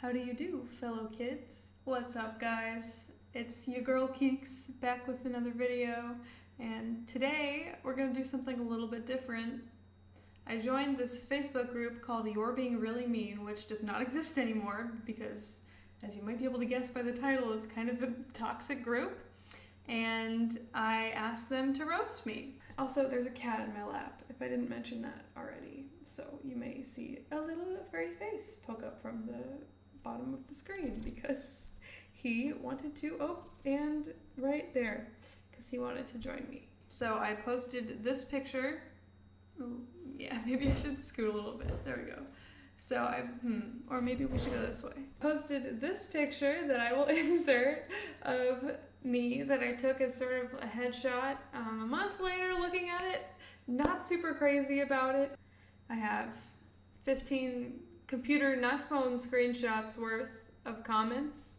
How do you do, fellow kids? What's up, guys? It's your girl Keeks back with another video, and today we're gonna do something a little bit different. I joined this Facebook group called You're Being Really Mean, which does not exist anymore because, as you might be able to guess by the title, it's kind of a toxic group, and I asked them to roast me. Also, there's a cat in my lap, if I didn't mention that already, so you may see a little furry face poke up from the bottom of the screen because he wanted to, and right there, because he wanted to join me. So I posted this picture. Oh, yeah, maybe I should scoot a little bit. There we go. So or maybe we should go this way. Posted this picture that I will insert of me that I took as sort of a headshot. A month later, looking at it, not super crazy about it. I have 15 computer, not phone, screenshots worth of comments,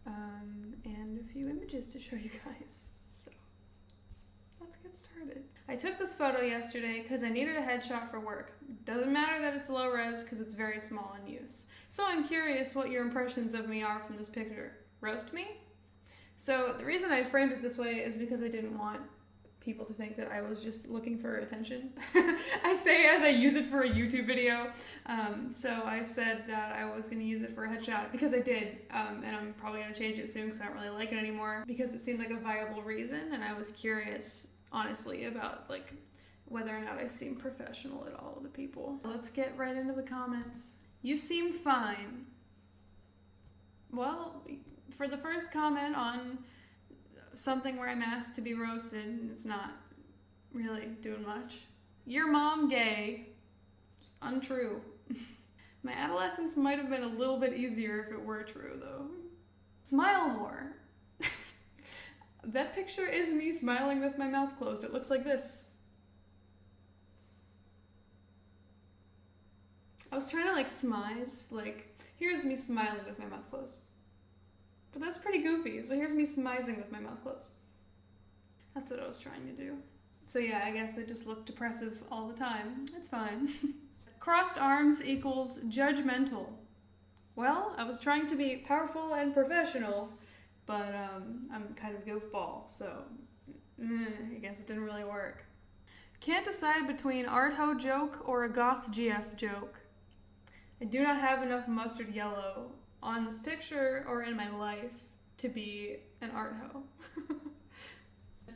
and a few images to show you guys. So let's get started. I took this photo yesterday because I needed a headshot for work. Doesn't matter that it's low res because it's very small in use. So I'm curious what your impressions of me are from this picture. Roast me? So the reason I framed it this way is because I didn't want people to think that I was just looking for attention. I say as I use it for a YouTube video. So I said that I was going to use it for a headshot because I did, and I'm probably going to change it soon because I don't really like it anymore because it seemed like a viable reason, and I was curious, honestly, about like whether or not I seem professional at all to people. Let's get right into the comments. You seem fine. Well, for the first comment on something where I'm asked to be roasted, and it's not really doing much. Your mom gay. It's untrue. My adolescence might have been a little bit easier if it were true, though. Smile more. That picture is me smiling with my mouth closed. It looks like this. I was trying to like smize, like, here's me smiling with my mouth closed. But that's pretty goofy, so here's me smizing with my mouth closed. That's what I was trying to do. So yeah, I guess I just look depressive all the time. It's fine. Crossed arms equals judgmental. Well, I was trying to be powerful and professional, but I'm kind of goofball, so I guess it didn't really work. Can't decide between art ho joke or a goth GF joke. I do not have enough mustard yellow on this picture or in my life to be an art ho.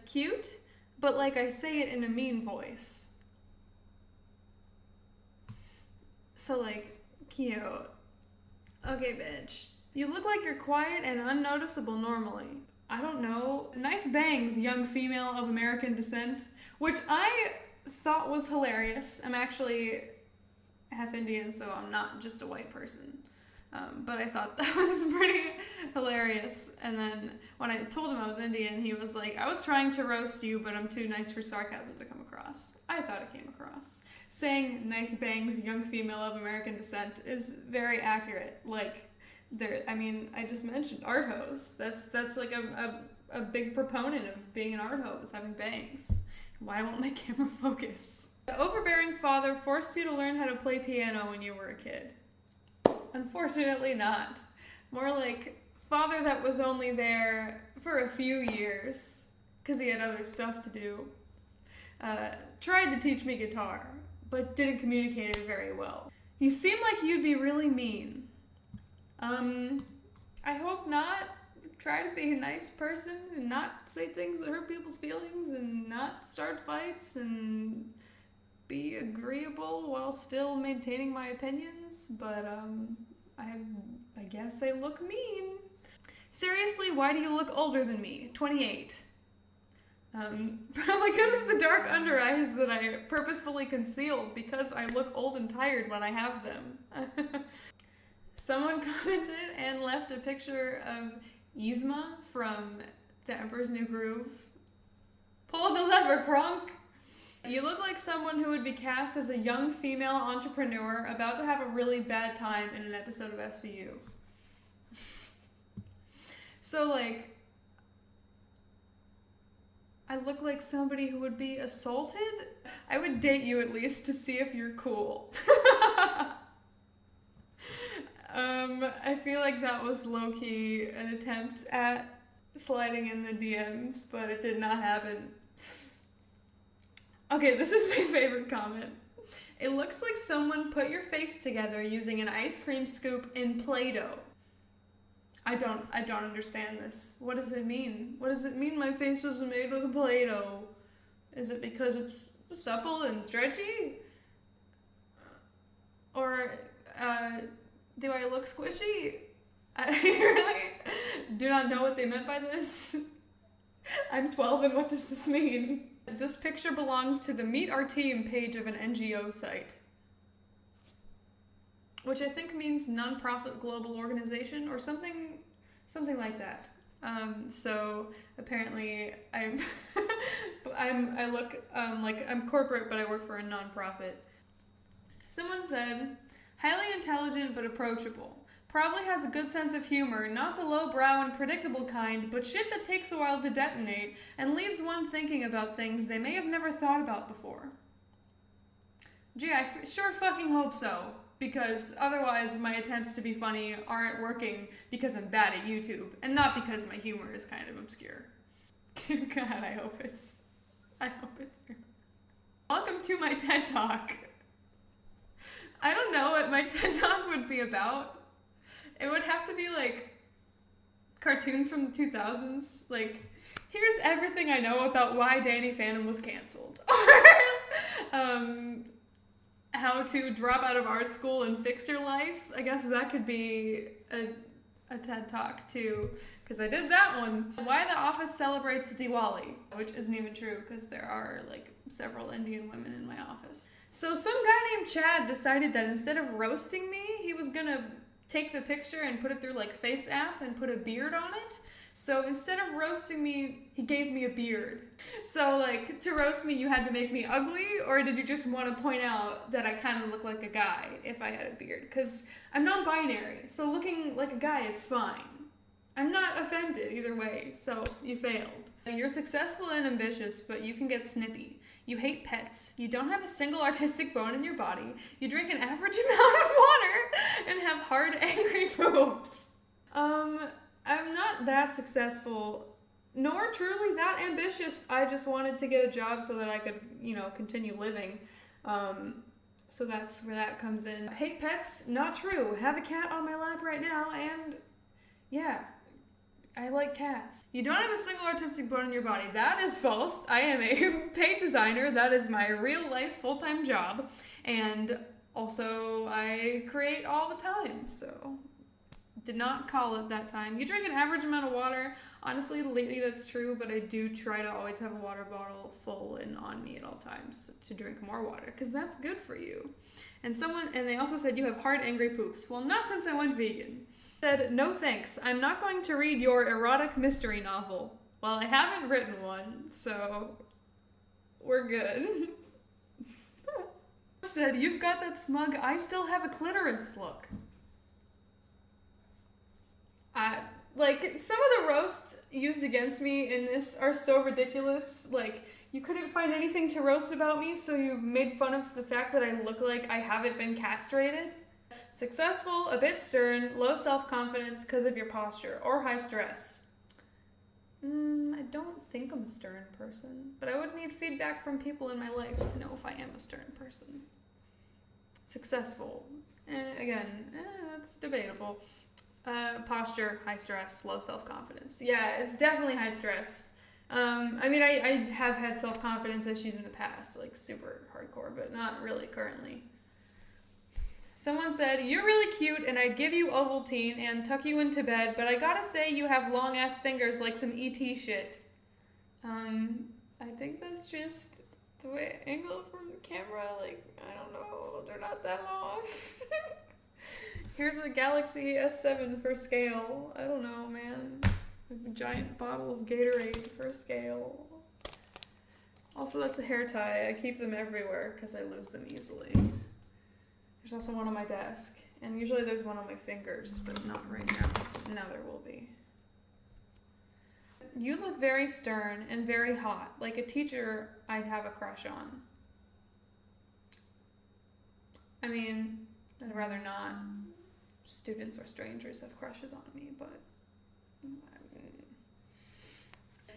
Cute, but like I say it in a mean voice. So like, cute. Okay, bitch. You look like you're quiet and unnoticeable normally. I don't know. Nice bangs, young female of American descent, which I thought was hilarious. I'm actually half Indian, so I'm not just a white person. But I thought that was pretty hilarious. And then when I told him I was Indian, he was like, I was trying to roast you, but I'm too nice for sarcasm to come across. I thought it came across. Saying nice bangs, young female of American descent is very accurate. Like, I just mentioned art hoes. That's like a big proponent of being an art hoe is having bangs. Why won't my camera focus? The overbearing father forced you to learn how to play piano when you were a kid. Unfortunately not. More like father that was only there for a few years because he had other stuff to do. Tried to teach me guitar, but didn't communicate it very well. You seem like you'd be really mean. I hope not. Try to be a nice person and not say things that hurt people's feelings and not start fights and be agreeable while still maintaining my opinions, but I guess I look mean. Seriously, why do you look older than me? 28. Probably because of the dark under eyes that I purposefully concealed because I look old and tired when I have them. Someone commented and left a picture of Yzma from The Emperor's New Groove. Pull the lever, Kronk! You look like someone who would be cast as a young female entrepreneur about to have a really bad time in an episode of SVU. So, like, I look like somebody who would be assaulted? I would date you at least to see if you're cool. I feel like that was low-key an attempt at sliding in the DMs, but it did not happen. Okay, this is my favorite comment. It looks like someone put your face together using an ice cream scoop in Play-Doh. I don't understand this. What does it mean? What does it mean my face was made with Play-Doh? Is it because it's supple and stretchy? Or, do I look squishy? I really do not know what they meant by this. I'm 12 and what does this mean? This picture belongs to the Meet Our Team page of an NGO site. Which I think means nonprofit global organization or something like that. So apparently I look like I'm corporate, but I work for a nonprofit. Someone said, highly intelligent but approachable. Probably has a good sense of humor, not the lowbrow and predictable kind, but shit that takes a while to detonate and leaves one thinking about things they may have never thought about before. Gee, I sure fucking hope so, because otherwise my attempts to be funny aren't working because I'm bad at YouTube, and not because my humor is kind of obscure. God, I hope it's true. Welcome to my TED Talk. I don't know what my TED Talk would be about. It would have to be like cartoons from the 2000s. Like, here's everything I know about why Danny Phantom was canceled. How to drop out of art school and fix your life. I guess that could be a TED Talk too, because I did that one. Why the office celebrates Diwali, which isn't even true because there are like several Indian women in my office. So some guy named Chad decided that instead of roasting me, he was gonna take the picture and put it through like Face app and put a beard on it. So instead of roasting me, he gave me a beard. So like, to roast me, you had to make me ugly, or did you just want to point out that I kind of look like a guy if I had a beard? Because I'm non-binary, so looking like a guy is fine. I'm not offended either way, so you failed. You're successful and ambitious, but you can get snippy. You hate pets. You don't have a single artistic bone in your body. You drink an average amount of water and have hard, angry boobs. I'm not that successful, nor truly that ambitious. I just wanted to get a job so that I could, continue living. So that's where that comes in. Hate pets? Not true. Have a cat on my lap right now, and yeah, I like cats. You don't have a single artistic bone in your body. That is false. I am a paid designer. That is my real life full-time job. And also I create all the time, so did not call it that time. You drink an average amount of water. Honestly, lately that's true, but I do try to always have a water bottle full and on me at all times to drink more water, because that's good for you. And they also said you have hard, angry poops. Well, not since I went vegan. Said, no thanks, I'm not going to read your erotic mystery novel. Well, I haven't written one, so we're good. Said, you've got that smug, I still have a clitoris look. Some of the roasts used against me in this are so ridiculous. Like, you couldn't find anything to roast about me, so you made fun of the fact that I look like I haven't been castrated. Successful, a bit stern, low self-confidence because of your posture, or high stress. I don't think I'm a stern person, but I would need feedback from people in my life to know if I am a stern person. Successful. That's debatable. Posture, high stress, low self-confidence. Yeah, it's definitely high stress. I have had self-confidence issues in the past, like super hardcore, but not really currently. Someone said, you're really cute and I'd give you Ovaltine and tuck you into bed, but I gotta say you have long-ass fingers like some ET shit. I think that's just the way I angle from the camera. Like, I don't know, they're not that long. Here's a Galaxy S7 for scale. I don't know, man. A giant bottle of Gatorade for scale. Also, that's a hair tie. I keep them everywhere because I lose them easily. There's also one on my desk. And usually there's one on my fingers, but not right now. Now there will be. You look very stern and very hot, like a teacher I'd have a crush on. I mean, I'd rather not. students or strangers have crushes on me, but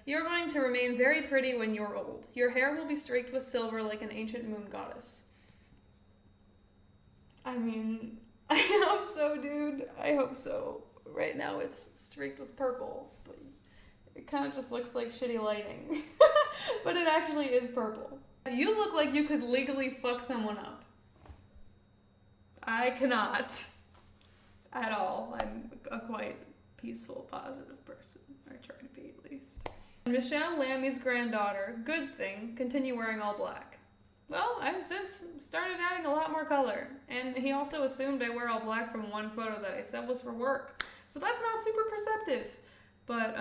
you're going to remain very pretty when you're old. Your hair will be streaked with silver like an ancient moon goddess. I mean, I hope so, dude. I hope so. Right now it's streaked with purple, but it kind of just looks like shitty lighting. But it actually is purple. You look like you could legally fuck someone up. I cannot. At all. I'm a quite peaceful, positive person. Or try to be, at least. Michelle Lammy's granddaughter, good thing, continue wearing all black. Well, I've since started adding a lot more color. And he also assumed I wear all black from one photo that I said was for work. So that's not super perceptive. But,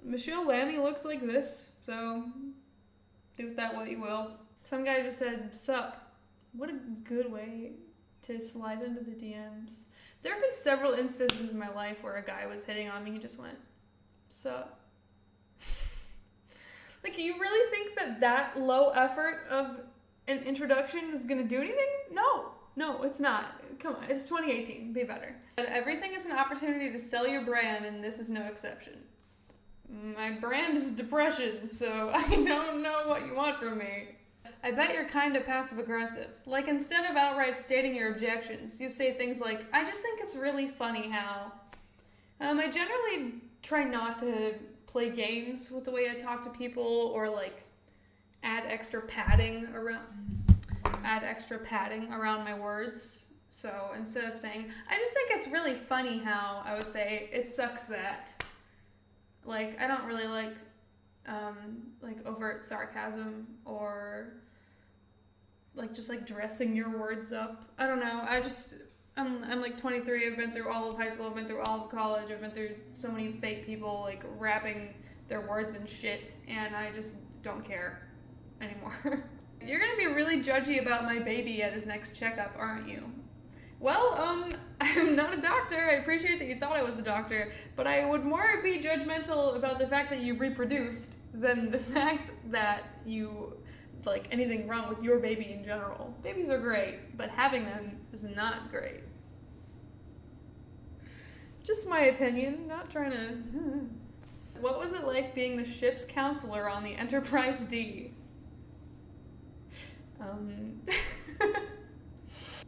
Michelle Lammy looks like this, so do with that what you will. Some guy just said, sup. What a good way to slide into the DMs. There have been several instances in my life where a guy was hitting on me, he just went, sup. Like, you really think that low effort of an introduction is gonna do anything? No, it's not. Come on, it's 2018, be better. And everything is an opportunity to sell your brand, and this is no exception. My brand is depression, so I don't know what you want from me. I bet you're kind of passive-aggressive. Like, instead of outright stating your objections, you say things like, I just think it's really funny how... I generally try not to play games with the way I talk to people, or, like, add extra padding around my words. So instead of saying, I just think it's really funny how, I would say, it sucks that... Like, I don't really like overt sarcasm or, like, just, like, dressing your words up. I don't know. I'm like 23. I've been through all of high school. I've been through all of college. I've been through so many fake people, like, rapping their words and shit, and I just don't care anymore. You're gonna be really judgy about my baby at his next checkup, aren't you? Well, I'm not a doctor. I appreciate that you thought I was a doctor, but I would more be judgmental about the fact that you reproduced than the fact that you, like, anything wrong with your baby in general. Babies are great, but having them is not great. Just my opinion, not trying to... What was it like being the ship's counselor on the Enterprise D?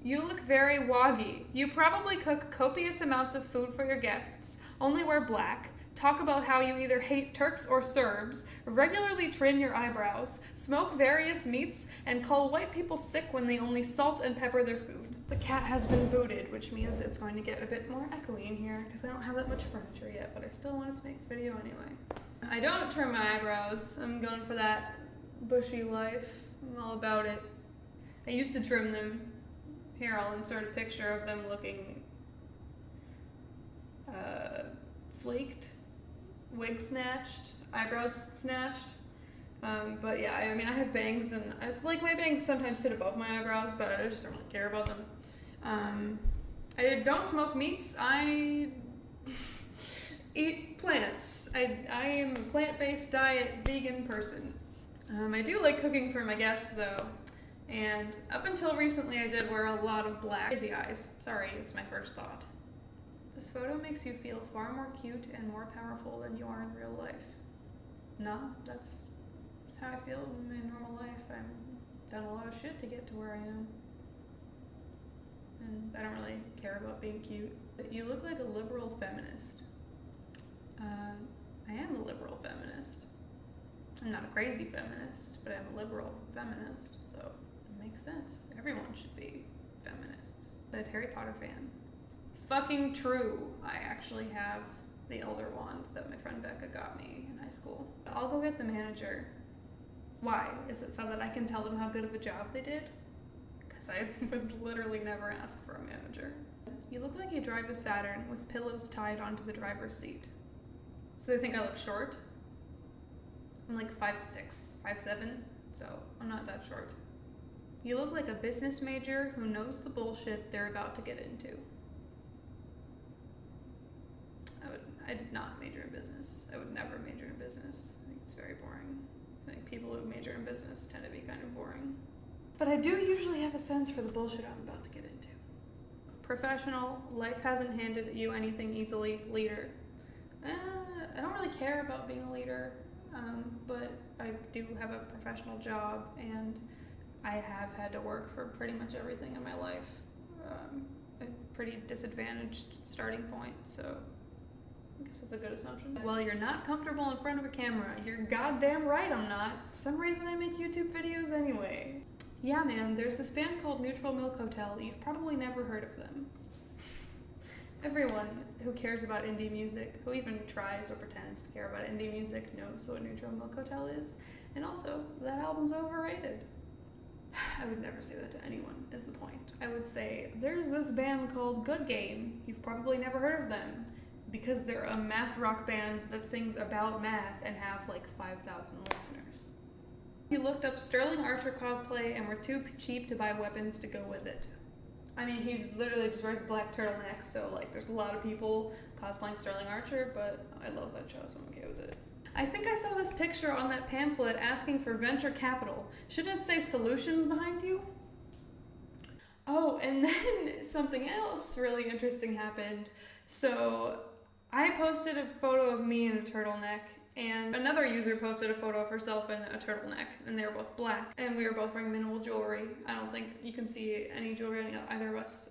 You look very woggy. You probably cook copious amounts of food for your guests, only wear black, talk about how you either hate Turks or Serbs, regularly trim your eyebrows, smoke various meats, and call white people sick when they only salt and pepper their food. The cat has been booted, which means it's going to get a bit more echoey in here, because I don't have that much furniture yet, but I still wanted to make a video anyway. I don't trim my eyebrows. I'm going for that bushy life. I'm all about it. I used to trim them. Here, I'll insert a picture of them looking flaked, wig snatched, eyebrows snatched. But yeah, I mean, I have bangs, and like my bangs sometimes sit above my eyebrows, but I just don't really care about them. I don't smoke meats. I eat plants. I am a plant-based diet vegan person. I do like cooking for my guests though. And up until recently, I did wear a lot of black. Crazy eyes. Sorry, it's my first thought. This photo makes you feel far more cute and more powerful than you are in real life. No, that's how I feel in my normal life. I've done a lot of shit to get to where I am. And I don't really care about being cute. You look like a liberal feminist. I am a liberal feminist. I'm not a crazy feminist, but I'm a liberal feminist, so it makes sense. Everyone should be feminists. That Harry Potter fan. Fucking true. I actually have the Elder Wand that my friend Becca got me in high school. I'll go get the manager. Why? Is it so that I can tell them how good of a job they did? Because I would literally never ask for a manager. You look like you drive a Saturn with pillows tied onto the driver's seat. So they think I look short? I'm like 5'6", 5'7", so I'm not that short. You look like a business major who knows the bullshit they're about to get into. I did not major in business. I would never major in business. I think it's very boring. I think people who major in business tend to be kind of boring. But I do usually have a sense for the bullshit I'm about to get into. professional, life hasn't handed you anything easily, leader. I don't really care about being a leader, but I do have a professional job, and I have had to work for pretty much everything in my life. A pretty disadvantaged starting point, so I guess that's a good assumption. Well, you're not comfortable in front of a camera. You're goddamn right I'm not. For some reason I make YouTube videos anyway. Yeah, man, there's this band called Neutral Milk Hotel. You've probably never heard of them. Everyone who cares about indie music, who even tries or pretends to care about indie music, knows what Neutral Milk Hotel is. And also, that album's overrated. I would never say that to anyone, is the point. I would say, there's this band called Good Game. You've probably never heard of them, because they're a math rock band that sings about math and have like 5,000 listeners. You looked up Sterling Archer cosplay and were too cheap to buy weapons to go with it. I mean, he literally just wears black turtlenecks, so like there's a lot of people cosplaying Sterling Archer, but I love that show, so I'm okay with it. I think I saw this picture on that pamphlet asking for venture capital. Shouldn't it say solutions behind you? Oh, and then something else really interesting happened. So I posted a photo of me in a turtleneck, and another user posted a photo of herself in a turtleneck, and they were both black, and we were both wearing minimal jewelry. I don't think you can see any jewelry on either of us.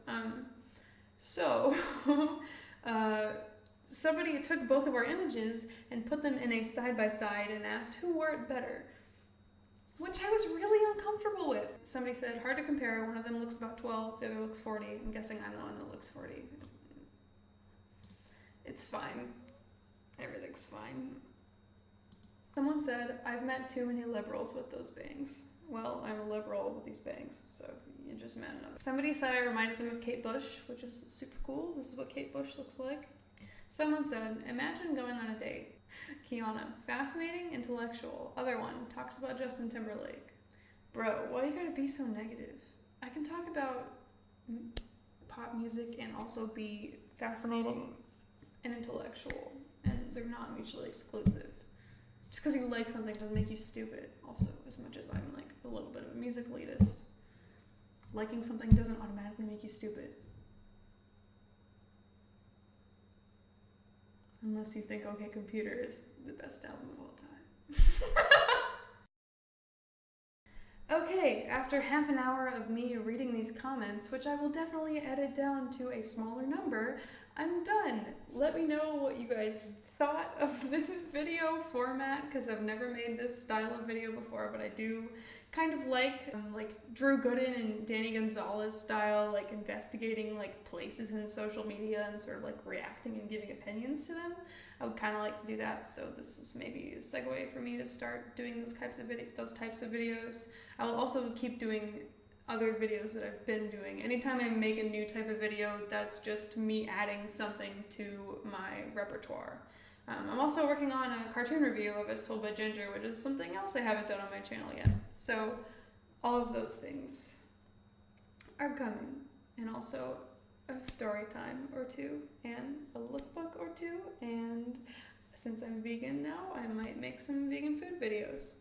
Somebody took both of our images and put them in a side-by-side and asked who wore it better, which I was really uncomfortable with. Somebody said, hard to compare, one of them looks about 12, the other looks 40. I'm guessing I'm the one that looks 40. It's fine. Everything's fine. Someone said, I've met too many liberals with those bangs. Well, I'm a liberal with these bangs, so you just met another. Somebody said I reminded them of Kate Bush, which is super cool. This is what Kate Bush looks like. Someone said, imagine going on a date. Kiana, fascinating, intellectual. Other one, talks about Justin Timberlake. Bro, why you gotta be so negative? I can talk about pop music and also be fascinating and intellectual, and they're not mutually exclusive. Just because you like something doesn't make you stupid, also, as much as I'm like a little bit of a music elitist. Liking something doesn't automatically make you stupid. Unless you think OK Computer is the best album of all time. Okay, after half an hour of me reading these comments, which I will definitely edit down to a smaller number, I'm done. Let me know what you guys thought of this video format, because I've never made this style of video before, but I do kind of like Drew Gooden and Danny Gonzalez style, like investigating like places in social media and sort of like reacting and giving opinions to them. I would kind of like to do that, so this is maybe a segue for me to start doing those types of videos. I will also keep doing other videos that I've been doing. Anytime I make a new type of video, that's just me adding something to my repertoire. I'm also working on a cartoon review of As Told by Ginger, which is something else I haven't done on my channel yet. So all of those things are coming. And also a story time or two, and a lookbook or two, and since I'm vegan now, I might make some vegan food videos.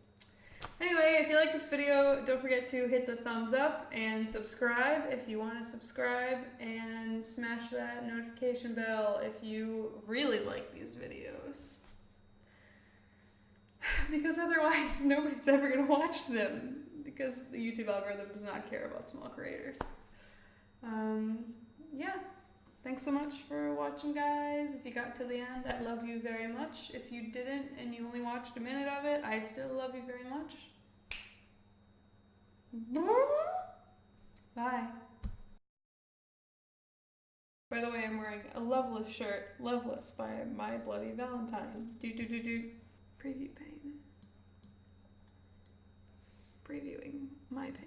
Anyway, if you like this video, don't forget to hit the thumbs up and subscribe if you want to subscribe, and smash that notification bell if you really like these videos. Because otherwise, nobody's ever going to watch them, because the YouTube algorithm does not care about small creators. Yeah. Thanks so much for watching, guys. If you got to the end, I love you very much. If you didn't and you only watched a minute of it, I still love you very much. Bye. By the way, I'm wearing a Loveless shirt. Loveless by My Bloody Valentine. Preview pain. Previewing my pain.